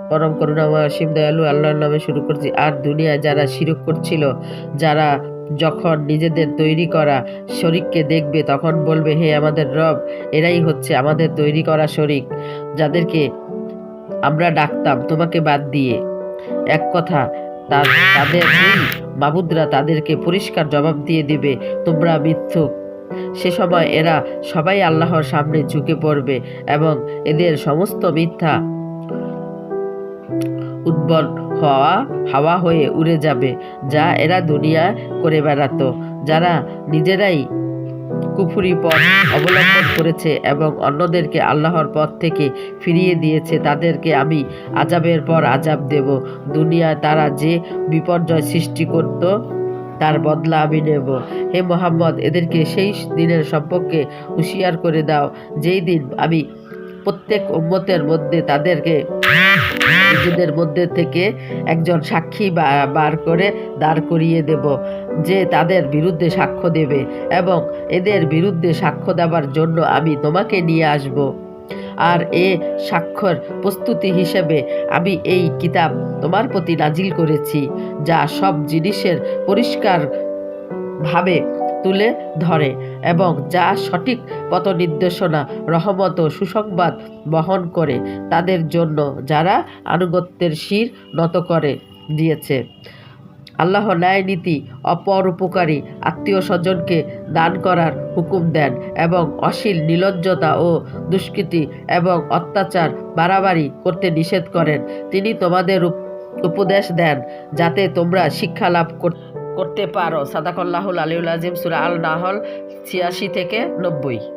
পরম করুণাময় অসীম দয়ালু আল্লাহর নামে শুরু করছি। আর দুনিয়ায় যারা শিরক করছিল, যারা যখন নিজেদের তৈরি করা শরীককে দেখবে তখন বলবে, হে আমাদের রব, এরাই হচ্ছে আমাদের তৈরি করা শরীক, যাদেরকে আমরা ডাকতাম তোমাকে বাদ দিয়ে। এক কথা, তাদের এই মাবুদরা তাদেরকে পরিষ্কার জবাব দিয়ে দিবে, তোমরা মিথ্যুক। সে সময় এরা সবাই আল্লাহর সামনে ঝুঁকে পড়বে এবং এদের সমস্ত মিথ্যা উদ্ভট হাওয়া হয়ে উড়ে যাবে, যা এরা দুনিয়া করে বেড়াতো। যারা নিজেরাই কুফরি পথ অবলম্বন করেছে এবং অন্যদেরকে আল্লাহর পথ থেকে ফিরিয়ে দিয়েছে, তাদেরকে আমি আযাবের পর আযাব দেব। দুনিয়ায় তারা যে বিপর্যয় সৃষ্টি করত তার বদলা আমি নেব। হে মোহাম্মদ, এদেরকে সেই দিনের সম্পর্কে হুঁশিয়ার করে দাও, যেই দিন আমি প্রত্যেক উম্মতের মধ্যে তাদেরকে নিজেদের মধ্যে থেকে একজন সাক্ষী বার করে দাঁড় করিয়ে দেব, যে তাদের বিরুদ্ধে সাক্ষ্য দেবে, এবং এদের বিরুদ্ধে সাক্ষ্য দেওয়ার জন্য আমি তোমাকে নিয়ে আসব। আর এ সাক্ষ্যর প্রস্তুতি হিসেবে আমি এই কিতাব তোমার প্রতি নাজিল করেছি, যা সব জিনিসের পরিষ্কার ভাবে তুলে ধরে এবং যা সঠিক পথ নির্দেশনা, রহমত ও সুসংবাদ বহন করে তাদের জন্য যারা আনুগত্যের শির নত করে দিয়েছে। আল্লাহ ন্যায় নীতি, অপরোপকারী আত্মীয় স্বজনকে দান করার হুকুম দেন এবং অশ্লীল, নির্লজ্জতা ও দুষ্কৃতি এবং অত্যাচার বাড়াবাড়ি করতে নিষেধ করেন। তিনি তোমাদের উপদেশ দেন যাতে তোমরা শিক্ষা লাভ করতে পারো। সাদাকাল্লাহুল আলিউল আযীম। সূরা আল নাহল ৮৬ থেকে ৯০।